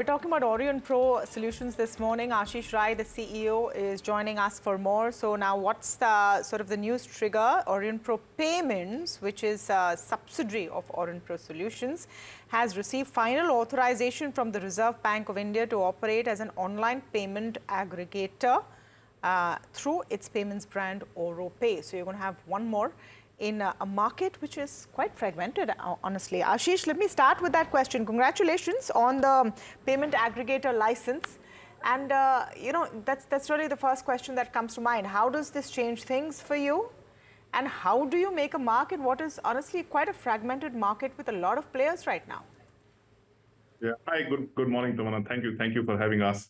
talking about Aurionpro Solutions this morning. Ashish Rai, the CEO, is joining us for more. So now what's the sort of the news trigger? Aurionpro Payments, which is a subsidiary of Aurionpro Solutions, has received final authorization from the Reserve Bank of India to operate as an online payment aggregator through its payments brand AuroPay. So you're going to have one more in a market which is quite fragmented, honestly. Ashish, let me start with that question. Congratulations on the payment aggregator license. And, that's really the first question that comes to mind. How does this change things for you? And how do you make a market what is honestly quite a fragmented market with a lot of players right now? Yeah. Hi, good morning, Tamanna. Thank you for having us.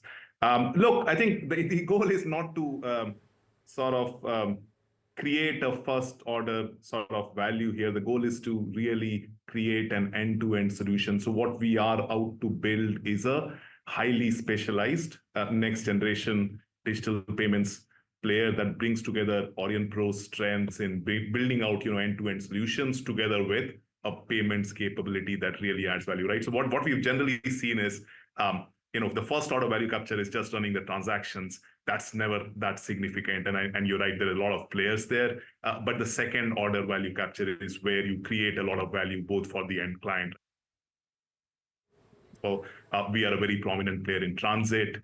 Look, I think the goal is not to create a first order sort of value here. The goal is to really create an end-to-end solution. So what we are out to build is a highly specialized next generation digital payments player that brings together Aurionpro's strengths in building out end-to-end solutions together with a payments capability that really adds value, right? So what we've generally seen is the first order value capture is just running the transactions. That's never that significant. And you're right, there are a lot of players there. But the second order value capture is where you create a lot of value both for the end client. So we are a very prominent player in transit,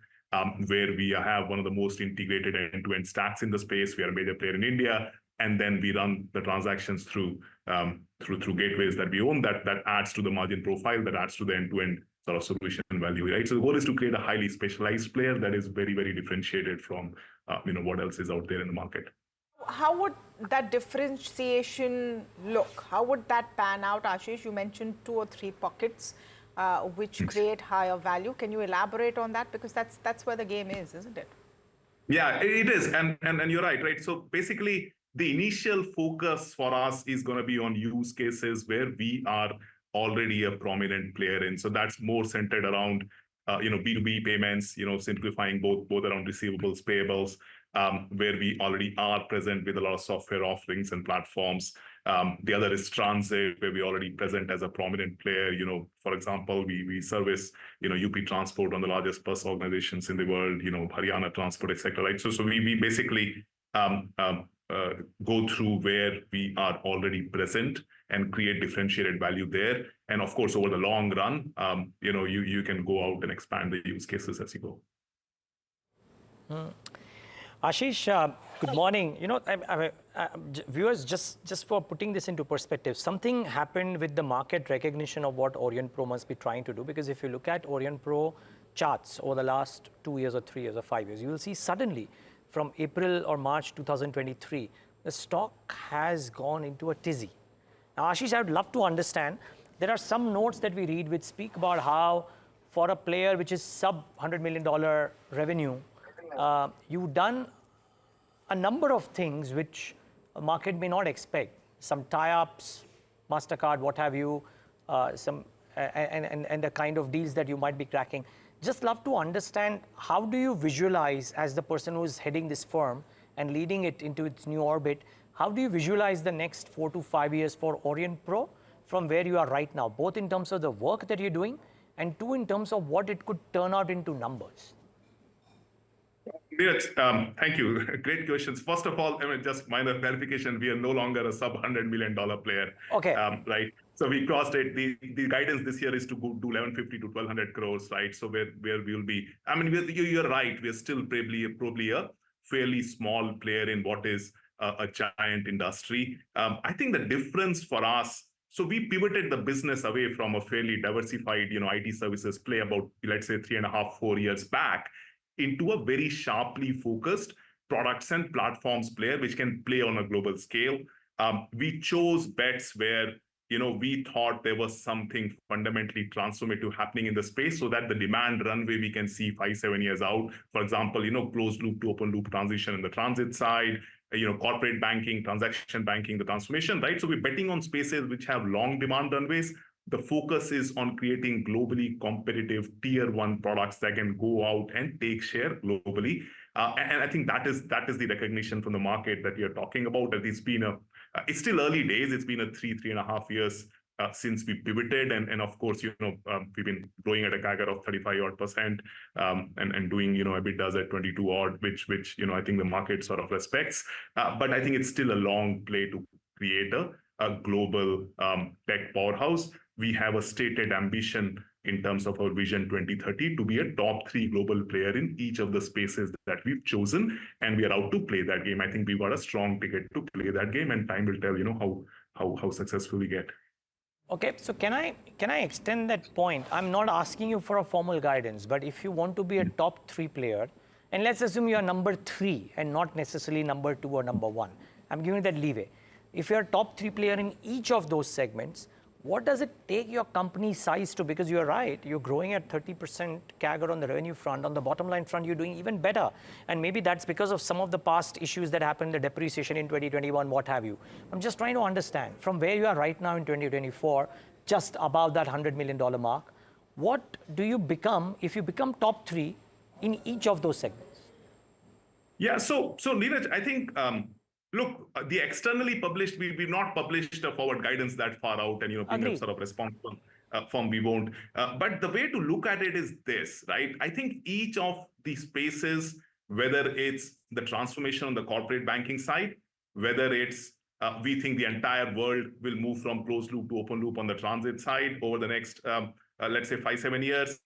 where we have one of the most integrated end-to-end stacks in the space. We are a major player in India. And then we run the transactions through gateways that we own. That adds to the margin profile, that adds to the end-to-end sort of solution value, right? So the goal is to create a highly specialized player that is very, very differentiated from what else is out there in the market. How would that differentiation look? How would that pan out, Ashish? You mentioned 2 or 3 pockets which create higher value. Can you elaborate on that? Because that's where the game is, isn't it? Yeah, it is. And you're right? So basically, the initial focus for us is going to be on use cases where we are already a prominent player in. So that's more centered around, B2B payments, simplifying both around receivables, payables, where we already are present with a lot of software offerings and platforms. The other is transit, where we already present as a prominent player. For example, we service, UP Transport, one of the largest bus organizations in the world, Haryana Transport, etc. Right? So we basically go through where we are already present and create differentiated value there. And of course, over the long run, you can go out and expand the use cases as you go. Ashish, good morning. Viewers, just for putting this into perspective, something happened with the market recognition of what Aurionpro must be trying to do. Because if you look at Aurionpro charts over the last 2 years or 3 years or 5 years, you will see suddenly from April or March 2023, the stock has gone into a tizzy. Now, Ashish, I would love to understand, there are some notes that we read which speak about how for a player which is sub $100 million revenue, you've done a number of things which a market may not expect. Some tie-ups, MasterCard, what have you, and the kind of deals that you might be cracking. Just love to understand, how do you visualize, as the person who's heading this firm and leading it into its new orbit, how do you visualize the next 4 to 5 years for Aurionpro from where you are right now, both in terms of the work that you're doing and 2, in terms of what it could turn out into numbers? Neeraj, thank you. Great questions. First of all, just minor clarification, we are no longer a sub $100 million player. Okay. Right. So we crossed it. The guidance this year is to go to 1150 to 1200 crores, right? So where we'll be. You're right. We're still probably a fairly small player in what is a giant industry. I think the difference for us, so we pivoted the business away from a fairly diversified, IT services play about, let's say, 3.5, 4 years back, into a very sharply focused products and platforms player, which can play on a global scale. We chose bets where, we thought there was something fundamentally transformative happening in the space, so that the demand runway we can see 5, 7 years out. For example, closed loop to open loop transition in the transit side, corporate banking, transaction banking, the transformation, right? So we're betting on spaces which have long demand runways. The focus is on creating globally competitive tier 1 products that can go out and take share globally. And I think that is the recognition from the market that you're talking about. That it's still early days. It's been a 3.5 years since we pivoted, and of course, we've been growing at a CAGR of 35% and doing, EBITDAs at 22 odd, which I think the market sort of respects. But I think it's still a long play to create a global tech powerhouse. We have a stated ambition in terms of our vision 2030 to be a top 3 global player in each of the spaces that we've chosen, and we are out to play that game. I think we've got a strong ticket to play that game, and time will tell, how successful we get. Okay, so can I extend that point? I'm not asking you for a formal guidance, but if you want to be a top 3 player, and let's assume you are number 3 and not necessarily number 2 or number 1, I'm giving that leeway. If you're a top 3 player in each of those segments, what does it take your company size to? Because you're right, you're growing at 30% CAGR on the revenue front. On the bottom line front, you're doing even better. And maybe that's because of some of the past issues that happened, the depreciation in 2021, what have you. I'm just trying to understand from where you are right now in 2024, just above that $100 million mark, what do you become if you become top 3 in each of those segments? Yeah, so Neeraj, I think, look, the externally published, we've not published a forward guidance that far out, and being a sort of responsible firm, we won't. But the way to look at it is this, right? I think each of these spaces, whether it's the transformation on the corporate banking side, whether it's we think the entire world will move from closed loop to open loop on the transit side over the next, let's say 5-7 years.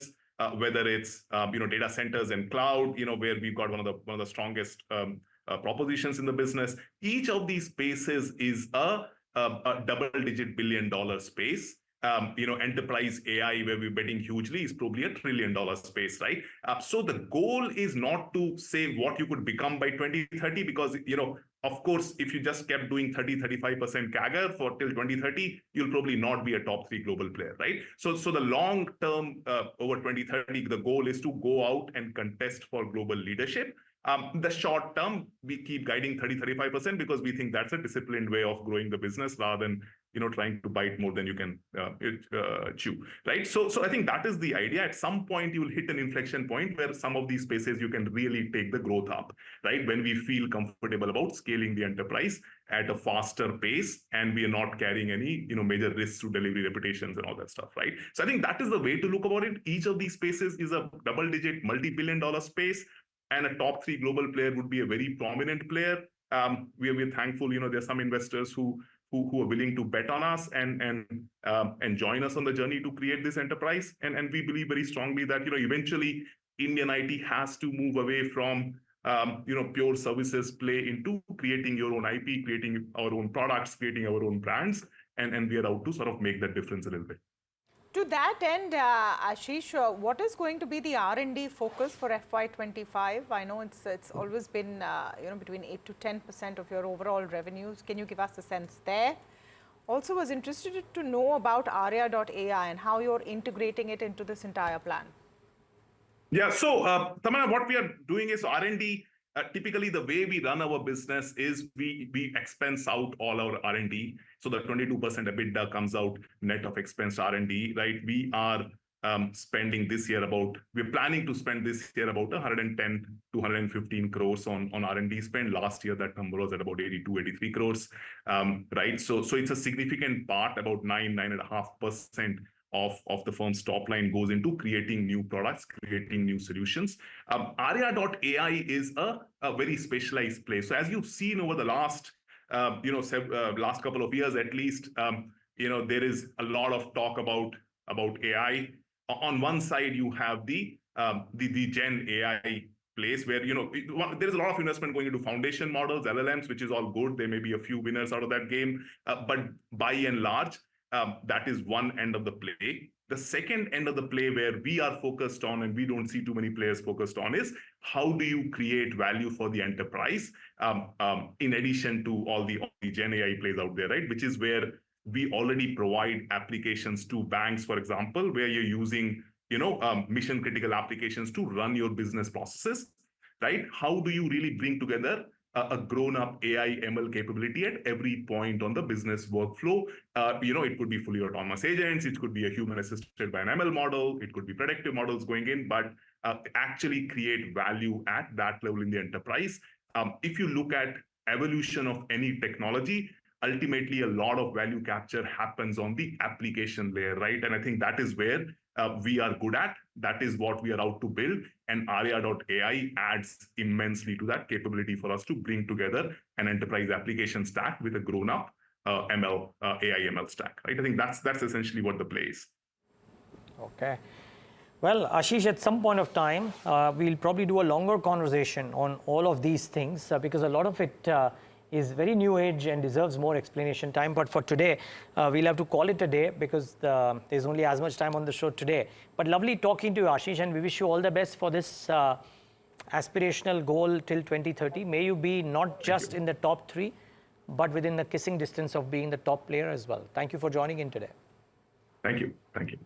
Whether it's data centers and cloud, where we've got one of the strongest propositions in the business. Each of these spaces is a double-digit billion-dollar space. Enterprise AI, where we're betting hugely, is probably a $1 trillion space, right? So the goal is not to say what you could become by 2030, because of course, if you just kept doing 30-35% CAGR for till 2030, you'll probably not be a top 3 global player, right? So the long term, over 2030, the goal is to go out and contest for global leadership. The short term, we keep guiding 30-35% because we think that's a disciplined way of growing the business rather than trying to bite more than you can chew, right? So I think that is the idea. At some point, you will hit an inflection point where some of these spaces you can really take the growth up, right? When we feel comfortable about scaling the enterprise at a faster pace, and we are not carrying any major risks to delivery reputations and all that stuff, right? So I think that is the way to look about it. Each of these spaces is a double-digit, multi-billion-dollar space, and a top 3 global player would be a very prominent player. We're thankful, there's some investors who are willing to bet on us and join us on the journey to create this enterprise. And we believe very strongly that eventually Indian IT has to move away from pure services play into creating your own IP, creating our own products, creating our own brands, and we are out to sort of make that difference a little bit. To that end, Ashish, what is going to be the R&D focus for FY25? I know it's always been between 8 to 10% of your overall revenues. Can you give us a sense there? Also, was interested to know about Arya.ai and how you're integrating it into this entire plan. Yeah, so Tamana, what we are doing is R&D. Typically, the way we run our business is we expense out all our R&D. So the 22% EBITDA comes out net of expense R&D, right? We are spending this year we're planning to spend this year about 110 to 115 crores on R&D spend. Last year, that number was at about 82-83 crores, right? So it's a significant part, about 9.5% of the firm's top line goes into creating new products, creating new solutions. Arya.ai is a very specialized place. So as you've seen over the last, last couple of years at least, there is a lot of talk about AI. On one side, you have the Gen AI place where there is a lot of investment going into foundation models, LLMs, which is all good. There may be a few winners out of that game, but by and large, that is one end of the play. The second end of the play where we are focused on, and we don't see too many players focused on, is how do you create value for the enterprise in addition to all the Gen AI plays out there, right? Which is where we already provide applications to banks, for example, where you're using mission critical applications to run your business processes, right? How do you really bring together a grown-up AI ML capability at every point on the business workflow? It could be fully autonomous agents, it could be a human assisted by an ML model, it could be predictive models going in, but actually create value at that level in the enterprise. If you look at evolution of any technology, ultimately a lot of value capture happens on the application layer, right? And I think that is where we are good at. That is what we are out to build. And Arya.ai adds immensely to that capability for us to bring together an enterprise application stack with a grown-up ML, AI ML stack, right? I think that's essentially what the play is. Okay. Well, Ashish, at some point of time, we'll probably do a longer conversation on all of these things because a lot of it is very new age and deserves more explanation time. But for today, we'll have to call it a day because there's only as much time on the show today. But lovely talking to you, Ashish, and we wish you all the best for this aspirational goal till 2030. May you be not just in the top 3, but within the kissing distance of being the top player as well. Thank you for joining in today. Thank you. Thank you.